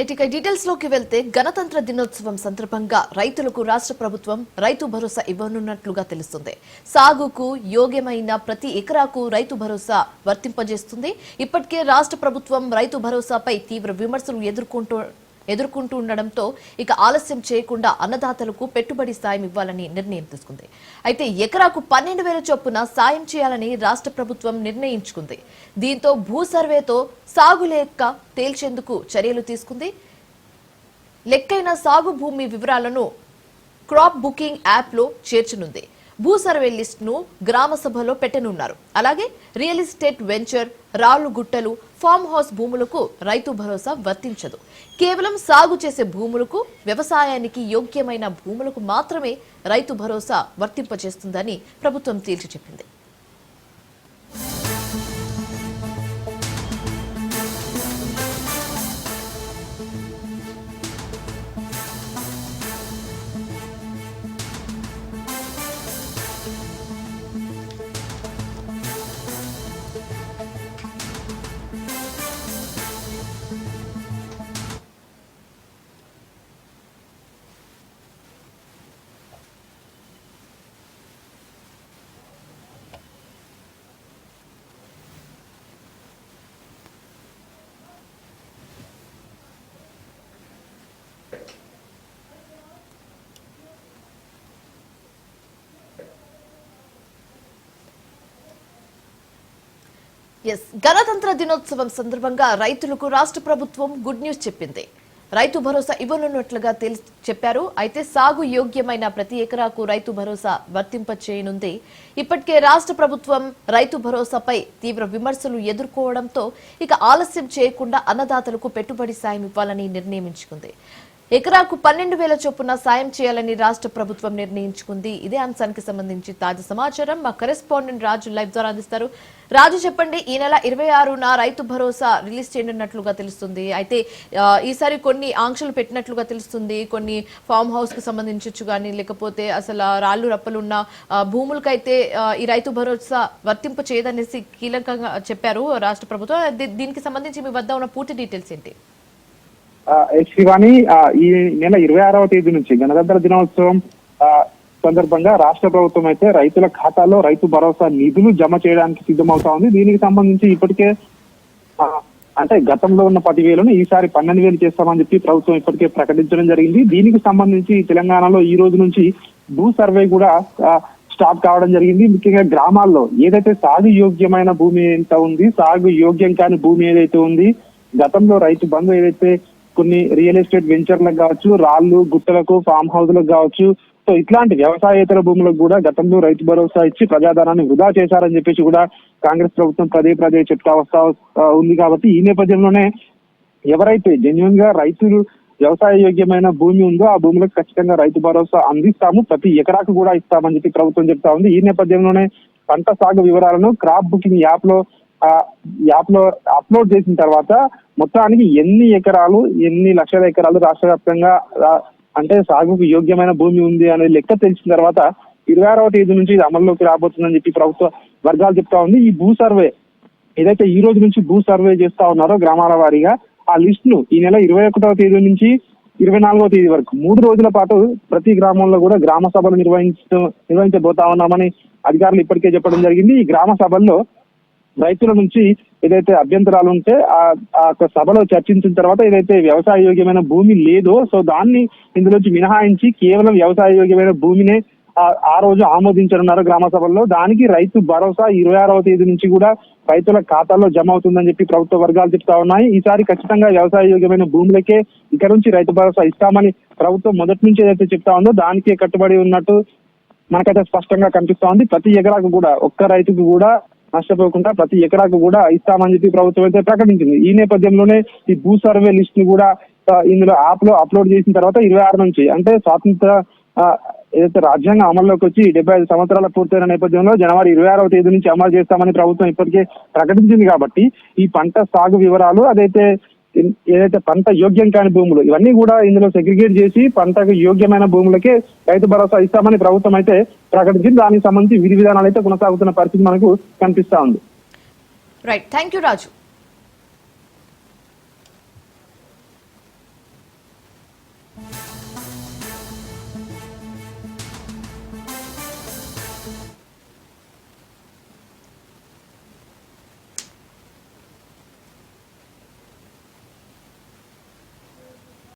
ఇక డీటెయిల్స్ లోకి వెళ్తే గణతంత్ర దినోత్సవం సందర్భంగా రైతులకు రాష్ట్ర ప్రభుత్వం రైతు భరోసా ఇవ్వనున్నట్లుగా తెలుస్తుంది. సాగుకు యోగ్యమైన ప్రతి ఎకరాకు రైతు భరోసా వర్తింపజేస్తుంది. ఇప్పటికే రాష్ట్ర ప్రభుత్వం రైతు భరోసాపై తీవ్ర విమర్శలు ఎదుర్కొంటూ ఉండడంతో ఇక ఆలస్యం చేయకుండా అన్నదాతలకు పెట్టుబడి సాయం ఇవ్వాలని నిర్ణయం తీసుకుంది. అయితే ఎకరాకు 12,000 చొప్పున సాయం చేయాలని రాష్ట్ర ప్రభుత్వం నిర్ణయించుకుంది. దీంతో భూ సర్వేతో సాగు లెక్క తేల్చేందుకు చర్యలు తీసుకుంది. లెక్కైన సాగు భూమి వివరాలను క్రాప్ బుకింగ్ యాప్ లో చేర్చనుంది. భూ సర్వే లిస్ట్ ను గ్రామ సభలో పెట్టనున్నారు. అలాగే రియల్ ఎస్టేట్ వెంచర్, రాళ్లు గుట్టలు, ఫామ్ హౌస్ భూములకు రైతు భరోసా వర్తించదు. కేవలం సాగు చేసే భూములకు, వ్యవసాయానికి యోగ్యమైన భూములకు మాత్రమే రైతు భరోసా వర్తింపజేస్తుందని ప్రభుత్వం తేల్చి చెప్పింది. గణతంత్ర దినోత్సవం సందర్భంగా రైతులకు రాష్ట్ర ప్రభుత్వం గుడ్ న్యూస్ చెప్పింది. రైతు భరోసా ఇవ్వనున్నట్లుగా చెప్పారు. అయితే సాగు యోగ్యమైన ప్రతి ఎకరాకు రైతు భరోసా వర్తింప చేయనుంది. ఇప్పటికే రాష్ట్ర ప్రభుత్వం రైతు భరోసాపై తీవ్ర విమర్శలు ఎదుర్కోవడంతో ఇక ఆలస్యం చేయకుండా అన్నదాతలకు పెట్టుబడి సాయం ఇవ్వాలని నిర్ణయించుకుంది. ఎకరాకు 12,000 చొప్పున సాయం చేయాలని రాష్ట్ర ప్రభుత్వం నిర్ణయించుకుంది. ఇదే అంశానికి సంబంధించి తాజా సమాచారం మా కరెస్పాండెంట్ రాజు లైవ్ ద్వారా అందిస్తారు. రాజు, చెప్పండి, ఈ నెల 26న రైతు భరోసా రిలీజ్ చేయనున్నట్లుగా తెలుస్తుంది. అయితే ఈసారి కొన్ని ఆంక్షలు పెట్టినట్లుగా తెలుస్తుంది. కొన్ని ఫామ్ హౌస్ కు సంబంధించవచ్చు కానీ, లేకపోతే అసలు రాళ్లు రప్పలు ఉన్న భూములకైతే ఈ రైతు భరోసా వర్తింపు చేయదనేసి కీలకంగా చెప్పారు రాష్ట్ర ప్రభుత్వం. దీనికి సంబంధించి మీ వద్ద ఉన్న పూర్తి డీటెయిల్స్ ఏంటి? శివాని, ఈ నెల 26వ తేదీ నుంచి గణతంత్ర దినోత్సవం సందర్భంగా రాష్ట్ర ప్రభుత్వం అయితే రైతుల ఖాతాలో రైతు భరోసా నిధులు జమ చేయడానికి సిద్ధమవుతా ఉంది. దీనికి సంబంధించి ఇప్పటికే అంటే గతంలో ఉన్న 10,000ను ఈసారి 12,000 చేస్తామని చెప్పి ప్రభుత్వం ఇప్పటికే ప్రకటించడం జరిగింది. దీనికి సంబంధించి తెలంగాణలో ఈ రోజు నుంచి భూ సర్వే కూడా స్టార్ట్ కావడం జరిగింది. ముఖ్యంగా గ్రామాల్లో ఏదైతే సాగు యోగ్యమైన భూమి ఎంత ఉంది, సాగు యోగ్యం కాని భూమి ఏదైతే ఉంది, గతంలో రైతు బంధు ఏదైతే కొన్ని రియల్ ఎస్టేట్ వెంచర్లకు కావచ్చు, రాళ్లు గుట్టలకు, ఫామ్ హౌస్లకు కావచ్చు, సో ఇట్లాంటి వ్యవసాయేతర భూములకు కూడా గతంలో రైతు భరోసా ఇచ్చి ప్రజాధనాన్ని వృధా చేశారని చెప్పేసి కూడా కాంగ్రెస్ ప్రభుత్వం పదే చెప్తా వస్తా ఉంది. కాబట్టి ఈ నేపథ్యంలోనే ఎవరైతే జెన్యున్ గా రైతులు వ్యవసాయ యోగ్యమైన భూమి ఉందో ఆ భూములకు ఖచ్చితంగా రైతు భరోసా అందిస్తాము, ప్రతి ఎకరాకు కూడా ఇస్తామని చెప్పి ప్రభుత్వం చెప్తా ఉంది. ఈ నేపథ్యంలోనే పంట సాగు వివరాలను క్రాప్ బుకింగ్ యాప్ లో అప్లోడ్ చేసిన తర్వాత మొత్తానికి ఎన్ని ఎకరాలు, ఎన్ని లక్షల ఎకరాలు రాష్ట్ర వ్యాప్తంగా అంటే సాగుకు యోగ్యమైన భూమి ఉంది అనేది లెక్క తెలిసిన తర్వాత 26వ తేదీ నుంచి ఇది అమల్లోకి రాబోతుందని చెప్పి ప్రభుత్వ వర్గాలు చెప్తా ఉంది. ఈ భూ సర్వే ఏదైతే ఈ రోజు నుంచి భూ సర్వే చేస్తా ఉన్నారో గ్రామాల వారీగా, ఆ లిస్ట్ ను ఈ నెల 21వ తేదీ నుంచి 24వ తేదీ వరకు 3 రోజుల పాటు ప్రతి గ్రామంలో కూడా గ్రామ సభలు నిర్వహించబోతా ఉన్నామని అధికారులు ఇప్పటికే చెప్పడం జరిగింది. ఈ గ్రామ సభల్లో రైతుల నుంచి ఏదైతే అభ్యంతరాలు ఉంటే ఆ సభలో చర్చించిన తర్వాత ఏదైతే వ్యవసాయ యోగ్యమైన భూమి లేదో సో దాన్ని ఇందులోంచి మినహాయించి కేవలం వ్యవసాయ యోగ్యమైన భూమినే ఆ రోజు ఆమోదించనున్నారు గ్రామ సభల్లో. దానికి రైతు భరోసా 26వ తేదీ నుంచి కూడా రైతుల ఖాతాల్లో జమ అవుతుందని చెప్పి ప్రభుత్వ వర్గాలు చెప్తా ఉన్నాయి. ఈసారి ఖచ్చితంగా వ్యవసాయ యోగ్యమైన భూములకే ఇక్కడ నుంచి రైతు భరోసా ఇస్తామని ప్రభుత్వం మొదటి నుంచి ఏదైతే చెప్తా ఉందో దానికే కట్టుబడి ఉన్నట్టు మనకైతే స్పష్టంగా కనిపిస్తా ఉంది. ప్రతి ఎకరాకు కూడా, ఒక్క రైతుకు కూడా నష్టపోకుండా ప్రతి ఎకరాకు కూడా ఇస్తామని చెప్పి ప్రభుత్వం అయితే ప్రకటించింది. ఈ నేపథ్యంలోనే ఈ భూ సర్వే లిస్ట్ ను కూడా ఇందులో యాప్ లో అప్లోడ్ చేసిన తర్వాత 26 నుంచి అంటే స్వాతంత్ర ఏదైతే రాజ్యాంగం అమల్లోకి వచ్చి 75 సంవత్సరాల పూర్తయిన నేపథ్యంలో జనవరి 26వ తేదీ నుంచి అమలు చేస్తామని ప్రభుత్వం ఇప్పటికే ప్రకటించింది. కాబట్టి ఈ పంట సాగు వివరాలు ఏదైతే పంట యోగ్యం కాని భూములు ఇవన్నీ కూడా ఇందులో సెగ్రిగేట్ చేసి పంటకు యోగ్యమైన భూములకే రైతు భరోసా ఇస్తామని ప్రభుత్వం అయితే ప్రకటించింది. దానికి సంబంధించి విధి విధానాలు అయితే కొనసాగుతున్న పరిస్థితి మనకు కనిపిస్తా ఉంది. Right, thank you Raju.